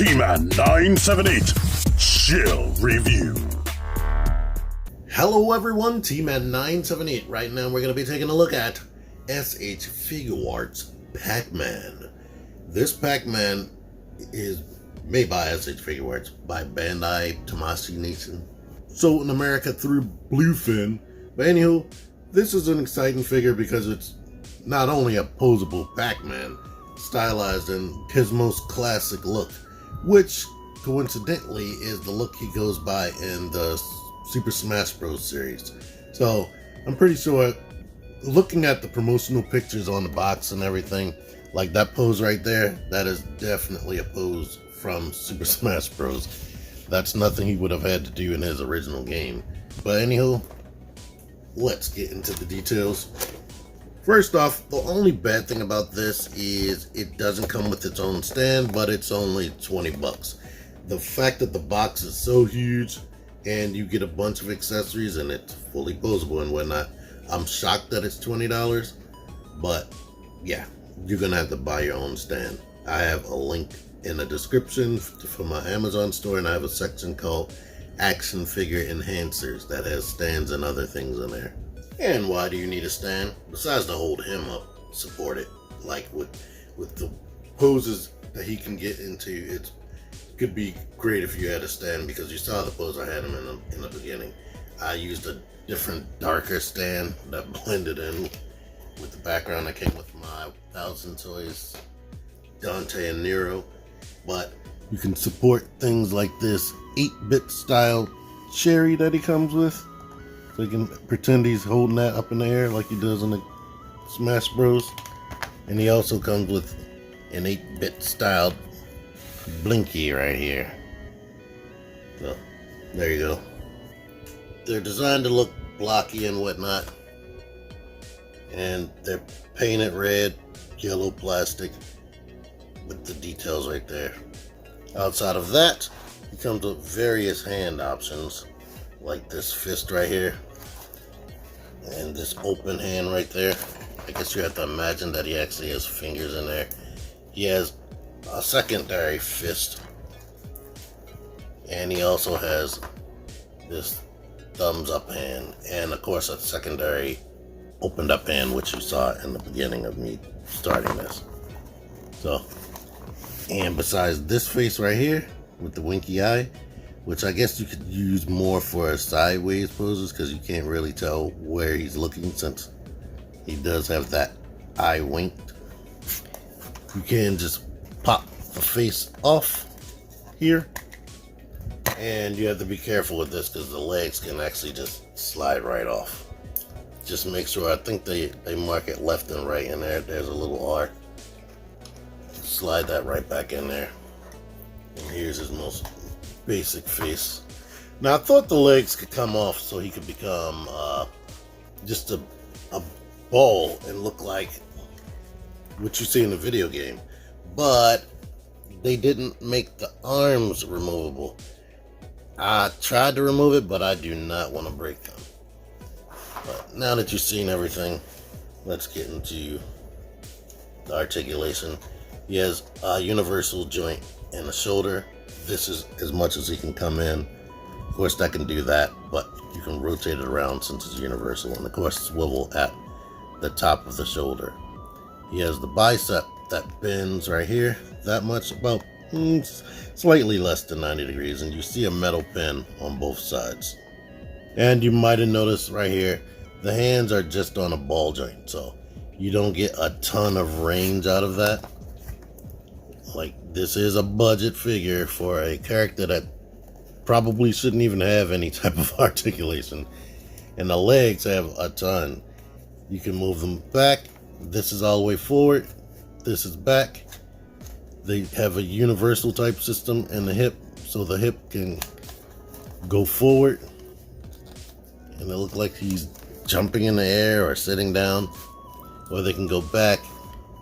T-Man 978 Chill Review. Hello everyone, T-Man 978. Right now we're going to be taking a look at SH Figuarts Pac-Man. This Pac-Man is made by SH Figuarts by Bandai Tamashii Nations. Sold in America through Bluefin. But anywho, this is an exciting figure because it's not only a poseable Pac-Man, stylized in his most classic look, which coincidentally is the look he goes by in the Super Smash Bros. Series. So I'm pretty sure, looking at the promotional pictures on the box and everything, like that pose right there, that is definitely a pose from Super Smash Bros. That's nothing he would have had to do in his original game. But anywho, let's get into the details. First off, the only bad thing about this is it doesn't come with its own stand, but it's only 20 bucks. The fact that the box is so huge and you get a bunch of accessories and it's fully posable and whatnot, I'm shocked that it's $20, but yeah, you're gonna have to buy your own stand. I have a link in the description for my Amazon store, and I have a section called Action Figure Enhancers that has stands and other things in there. And why do you need a stand? Besides to hold him up, support it, like with the poses that he can get into, it could be great if you had a stand, because you saw the pose I had him in the beginning. I used a different darker stand that blended in with the background that came with my 1000 Toys Dante and Nero. But you can support things like this 8-bit style cherry that he comes with. So you can pretend he's holding that up in the air like he does in the Smash Bros. And he also comes with an 8-bit style Blinky right here. So there you go. They're designed to look blocky and whatnot. And they're painted red, yellow plastic, with the details right there. Outside of that, it comes with various hand options, like this fist right here and this open hand right there. I guess you have to imagine that he actually has fingers in there. He has a secondary fist, and he also has this thumbs up hand, and of course a secondary opened up hand, which you saw in the beginning of me starting this. So, and besides this face right here with the winky eye, which I guess you could use more for sideways poses because you can't really tell where he's looking, since he does have that eye winked. You can just pop the face off here, and you have to be careful with this because the legs can actually just slide right off. Just make sure, I think they mark it left and right in there. There's a little R. Slide that right back in there. And here's his most basic face. Now I thought the legs could come off so he could become just a ball and look like what you see in the video game, but they didn't make the arms removable. I tried to remove it, but I do not want to break them. But now that you've seen everything, let's get into the articulation. He has a universal joint in the shoulder. This is as much as he can come in. Of course, that can do that, but you can rotate it around since it's universal. And of course, swivel at the top of the shoulder. He has the bicep that bends right here, that much, about slightly less than 90 degrees. And you see a metal pin on both sides. And you might have noticed right here, the hands are just on a ball joint, so you don't get a ton of range out of that. Like, this is a budget figure for a character that probably shouldn't even have any type of articulation. And the legs have a ton. You can move them back. This is all the way forward. This is back. They have a universal type system in the hip, so the hip can go forward. And it looks like he's jumping in the air or sitting down. Or they can go back,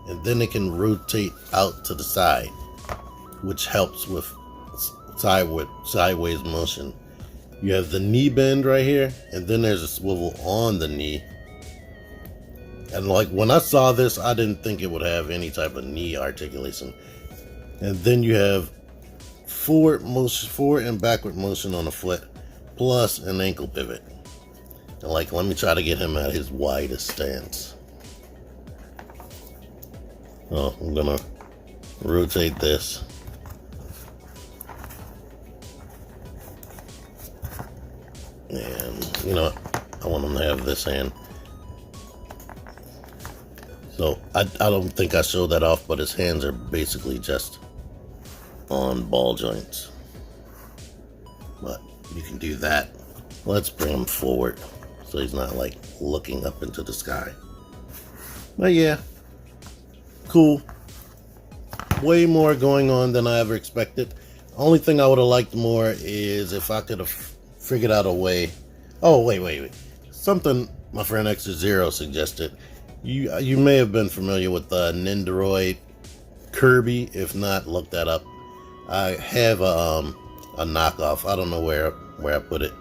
and then they can rotate out to the side, which helps with sideways motion. You have the knee bend right here, and then there's a swivel on the knee. And like when I saw this, I didn't think it would have any type of knee articulation. And then you have forward and backward motion on the foot, plus an ankle pivot. And like, let me try to get him at his widest stance. Oh, I'm gonna rotate this. And you know what? I want him to have this hand. So I don't think I showed that off, but his hands are basically just on ball joints. But you can do that. Let's bring him forward so he's not like looking up into the sky. But yeah, cool. Way more going on than I ever expected. Only thing I would have liked more is if I could have figured out a way. Oh, wait. Something my friend X0 suggested. You may have been familiar with the Nendoroid Kirby. If not, look that up. I have a knockoff. I don't know where I put it,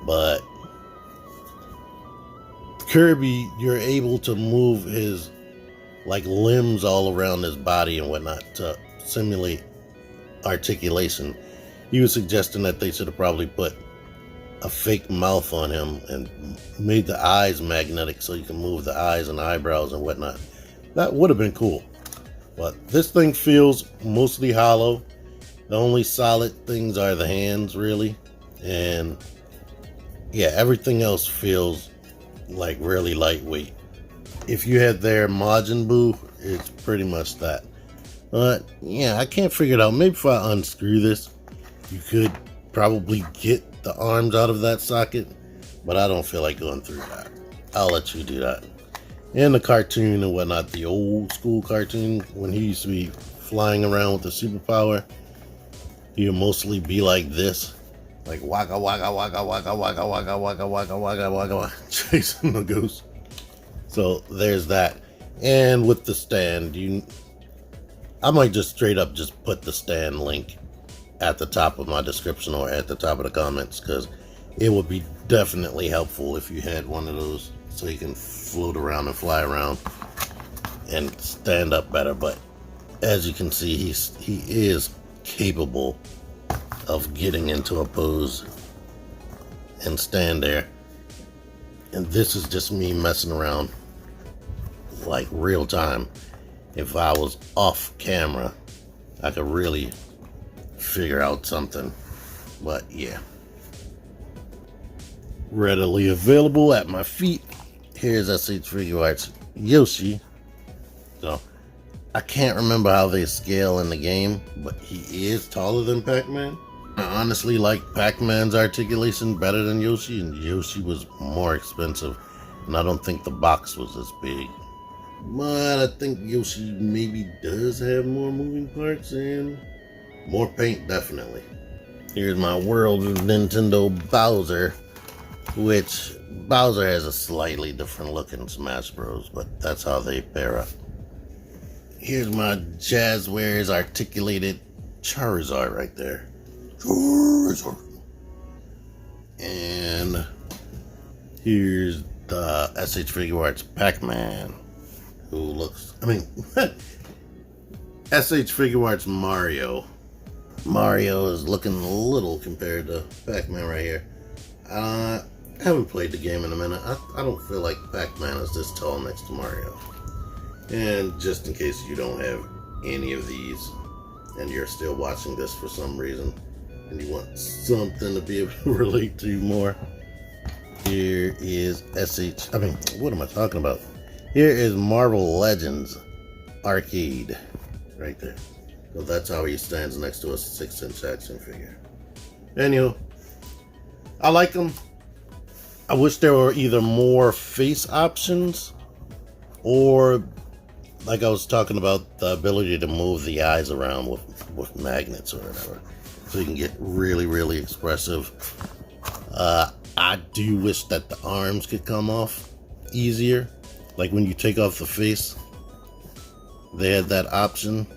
but Kirby, you're able to move his like limbs all around his body and whatnot to simulate articulation. He was suggesting that they should have probably put a fake mouth on him and made the eyes magnetic so you can move the eyes and eyebrows and whatnot. That would have been cool. But this thing feels mostly hollow. The only solid things are the hands, really. And yeah, everything else feels like really lightweight. If you had their Majin Buu, it's pretty much that. But yeah, I can't figure it out. Maybe if I unscrew this, you could probably get the arms out of that socket, but I don't feel like going through that. I'll let you do that. And the cartoon and whatnot, the old school cartoon, when he used to be flying around with the superpower, he would mostly be like this, like waka waka waka waka waka waka waka waka waka waka, chasing the goose. So there's that. And with the stand, I might just straight up just put the stand link at the top of my description or at the top of the comments, because it would be definitely helpful if you had one of those so you can float around and fly around and stand up better. But as you can see, he is capable of getting into a pose and stand there. And this is just me messing around like real time. If I was off camera, I could really figure out something. But yeah, readily available at my feet. Here's SH Figuarts Yoshi. So I can't remember how they scale in the game, but he is taller than Pac-Man. I honestly like Pac-Man's articulation better than Yoshi, and Yoshi was more expensive, and I don't think the box was as big. But I think Yoshi maybe does have more moving parts and more paint, definitely. Here's my World of Nintendo Bowser, which Bowser has a slightly different look in Smash Bros, but that's how they pair up. Here's my Jazzwares articulated Charizard right there. Charizard. And here's the SH Figuarts Pac-Man, who looks, SH Figuarts Mario. Mario is looking a little compared to Pac-Man right here. I haven't played the game in a minute. I don't feel like Pac-Man is this tall next to Mario. And just in case you don't have any of these and you're still watching this for some reason and you want something to be able to relate to more, here is what am I talking about? Here is Marvel Legends Arcade right there. So that's how he stands next to a 6-inch action figure. Anywho, I like him. I wish there were either more face options or, like I was talking about, the ability to move the eyes around with magnets or whatever, so you can get really, really expressive. I do wish that the arms could come off easier. Like when you take off the face, they had that option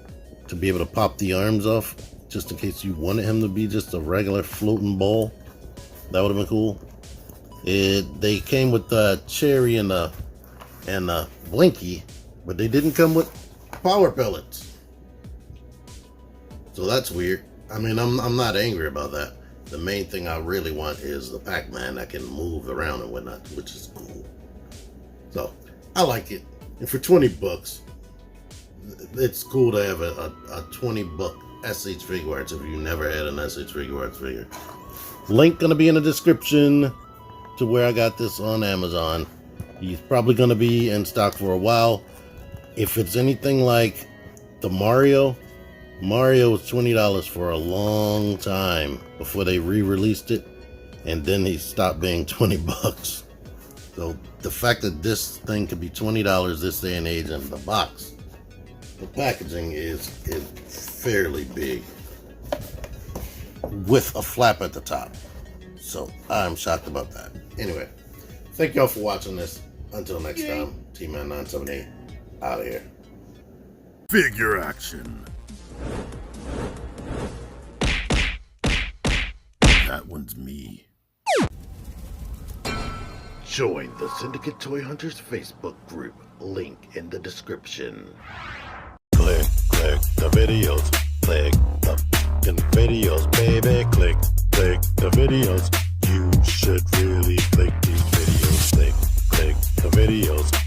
to be able to pop the arms off, just in case you wanted him to be just a regular floating ball. That would have been cool. They came with the cherry and the blinky, but they didn't come with power pellets. So that's weird. I mean, I'm not angry about that. The main thing I really want is the Pac-Man that can move around and whatnot, which is cool. So I like it. And for $20, it's cool to have a $20 SH Figuarts if you never had an SH Figuarts figure. Link gonna be in the description to where I got this on Amazon. He's probably gonna be in stock for a while. If it's anything like the Mario was $20 for a long time before they re-released it, and then he stopped being $20. So the fact that this thing could be $20 this day and age, and the box, the packaging is fairly big with a flap at the top. So I'm shocked about that. Anyway, thank y'all for watching this. Until next time, T-Man 978 out of here. Figure action. That one's me. Join the Syndicate Toy Hunters Facebook group. Link in the description. Click the videos. Click the fucking videos, baby. Click the videos. You should really click these videos. Click the videos.